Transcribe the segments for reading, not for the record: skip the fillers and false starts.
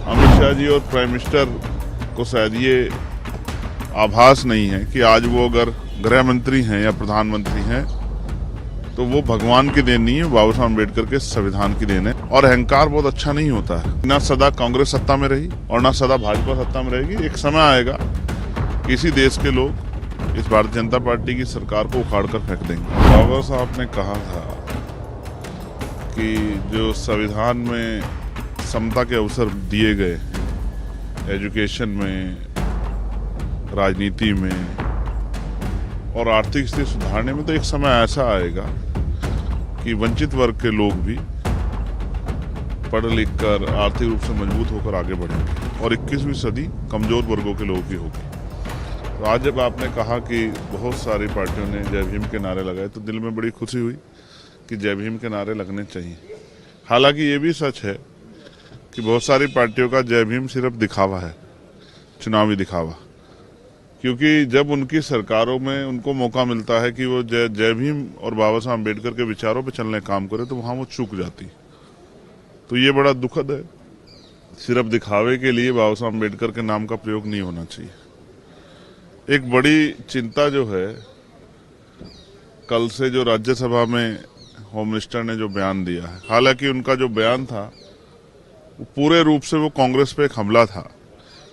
अमित शाह जी और prime minister को शायद ये आभास नहीं है कि आज वो अगर गृह मंत्री हैं या प्रधानमंत्री हैं तो वो भगवान की देन नहीं है, बाबा साहब अम्बेडकर के संविधान की देन है। और अहंकार बहुत अच्छा नहीं होता है। ना सदा कांग्रेस सत्ता में रही और ना सदा भाजपा सत्ता में रहेगी। एक समय आएगा कि इसी देश के लोग इस भारतीय जनता पार्टी की सरकार को उखाड़ कर फेंक देंगे। बाबा साहब ने कहा था कि जो संविधान में समता के अवसर दिए गए एजुकेशन में, राजनीति में और आर्थिक स्थिति सुधारने में, तो एक समय ऐसा आएगा कि वंचित वर्ग के लोग भी पढ़ लिख कर आर्थिक रूप से मजबूत होकर आगे बढ़ेंगे और 21वीं सदी कमजोर वर्गों के लोगों की होगी। तो आज जब आपने कहा कि बहुत सारी पार्टियों ने जय भीम के नारे लगाए तो दिल में बड़ी खुशी हुई कि जय भीम के नारे लगने चाहिए। हालांकि ये भी सच है कि बहुत सारी पार्टियों का जय भीम सिर्फ दिखावा है, चुनावी दिखावा। क्योंकि जब उनकी सरकारों में उनको मौका मिलता है कि वो जय भीम और बाबा साहब अम्बेडकर के विचारों पे चलने काम करे तो वहाँ वो चूक जाती। तो ये बड़ा दुखद है। सिर्फ दिखावे के लिए बाबा साहब अम्बेडकर के नाम का प्रयोग नहीं होना चाहिए। एक बड़ी चिंता जो है, कल से जो राज्यसभा में होम मिनिस्टर ने जो बयान दिया है, हालांकि उनका जो बयान था वो पूरे रूप से वो कांग्रेस पे एक हमला था,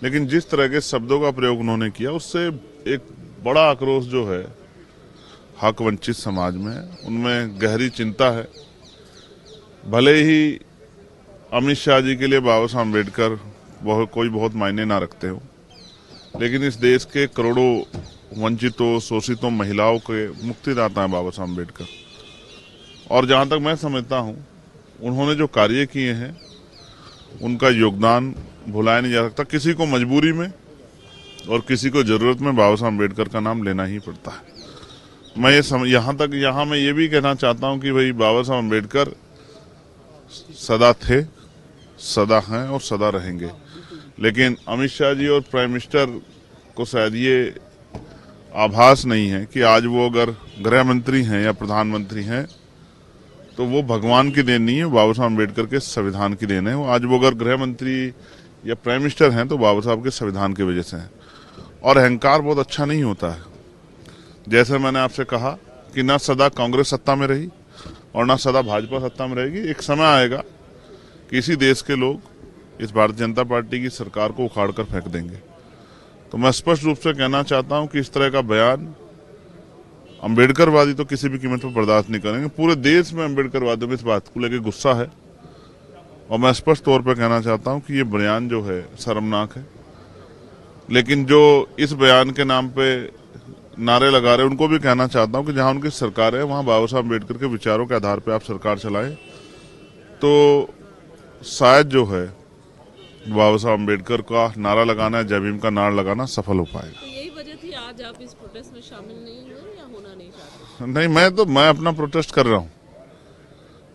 लेकिन जिस तरह के शब्दों का प्रयोग उन्होंने किया उससे एक बड़ा आक्रोश जो है हक वंचित समाज में, उनमें गहरी चिंता है। भले ही अमित शाह जी के लिए बाबा साहब अम्बेडकर कोई बहुत मायने ना रखते हो, लेकिन इस देश के करोड़ों वंचितों, शोषितों, महिलाओं के मुक्तिदाता है बाबा साहब अम्बेडकर। और जहां तक मैं समझता हूं, उन्होंने जो कार्य किए हैं उनका योगदान भुलाया नहीं जा सकता। किसी को मजबूरी में और किसी को जरूरत में बाबा साहब अम्बेडकर का नाम लेना ही पड़ता है। मैं यहाँ मैं ये भी कहना चाहता हूँ कि भाई बाबा साहब अम्बेडकर सदा थे, सदा हैं और सदा रहेंगे। लेकिन अमित शाह जी और प्राइम मिनिस्टर को शायद ये आभास नहीं है कि आज वो अगर गृह मंत्री हैं या प्रधानमंत्री हैं तो वो भगवान की देन नहीं है, बाबा साहब अम्बेडकर के संविधान की देन है। आज वो अगर गृह मंत्री या प्राइम मिनिस्टर हैं तो बाबा साहब के संविधान की वजह से हैं। और अहंकार बहुत अच्छा नहीं होता है। जैसे मैंने आपसे कहा कि ना सदा कांग्रेस सत्ता में रही और ना सदा भाजपा सत्ता में रहेगी। एक समय आएगा कि इसी देश के लोग इस भारतीय जनता पार्टी की सरकार को उखाड़ कर फेंक देंगे। तो मैं स्पष्ट रूप से कहना चाहता हूं कि इस तरह का बयान अम्बेडकरवादी तो किसी भी कीमत पर बर्दाश्त नहीं करेंगे। पूरे देश में अम्बेडकरवादियों में इस बात को लेकर गुस्सा है और मैं स्पष्ट तौर पर कहना चाहता हूं कि ये बयान जो है शर्मनाक है। लेकिन जो इस बयान के नाम पे नारे लगा रहे हैं उनको भी कहना चाहता हूं कि जहां उनकी सरकार है वहां बाबा साहब अम्बेडकर के विचारों के आधार पर आप सरकार चलाएं तो शायद जो है बाबा साहब अम्बेडकर का नारा लगाना, जय भीम का नारा लगाना सफल हो पाएगा। तो यही वजह थी आज आप इस प्रोटेस्ट में शामिल नहीं हुए या होना नहीं चाहते? नहीं, मैं अपना प्रोटेस्ट कर रहा हूँ।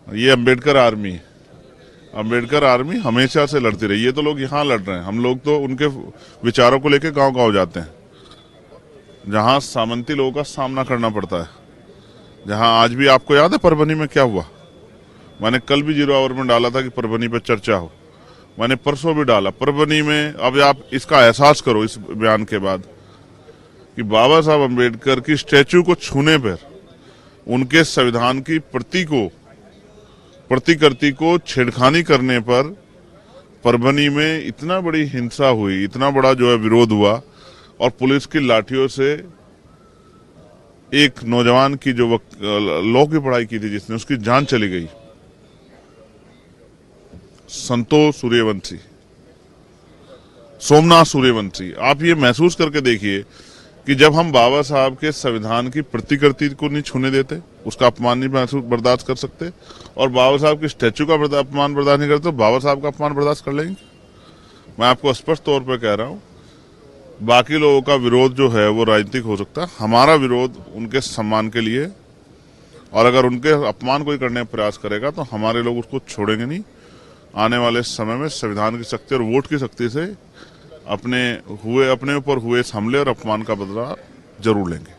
ये अम्बेडकर आर्मी है। अम्बेडकर आर्मी हमेशा से लड़ती रही। ये तो लोग यहाँ लड़ रहे हैं, हम लोग तो उनके विचारों को लेकर गांव-गांव जाते हैं, जहां सामंती लोगों का सामना करना पड़ता है। जहां आज भी आपको याद है परभनी में क्या हुआ? मैंने कल भी 0 आवर में डाला था कि परभनी पर चर्चा हो। मैंने परसों भी डाला परभनी में। अब आप इसका एहसास करो इस बयान के बाद कि बाबा साहब अम्बेडकर की स्टैचू को छूने पर, उनके संविधान की प्रतिकृति को छेड़खानी करने पर परभनी में इतना बड़ी हिंसा हुई, इतना बड़ा जो है विरोध हुआ और पुलिस की लाठियों से एक नौजवान की जो लॉ की पढ़ाई की थी जिसने, उसकी जान चली गई। संतोष सूर्यवंशी, सोमनाथ सूर्यवंशी। आप ये महसूस करके देखिए कि जब हम बाबा साहब के संविधान की प्रतिकृति को नहीं छूने देते, उसका अपमान नहीं बर्दाश्त कर सकते, और बाबा साहब के स्टैचू का अपमान बर्दाश्त नहीं करते, तो बाबा साहब का अपमान बर्दाश्त कर लेंगे? मैं आपको स्पष्ट तौर पर कह रहा हूं, बाकी लोगों का विरोध जो है वो राजनीतिक हो सकता है, हमारा विरोध उनके सम्मान के लिए। और अगर उनके अपमान कोई करने का प्रयास करेगा तो हमारे लोग उसको छोड़ेंगे नहीं। आने वाले समय में संविधान की शक्ति और वोट की शक्ति से अपने ऊपर हुए इस हमले और अपमान का बदला जरूर लेंगे।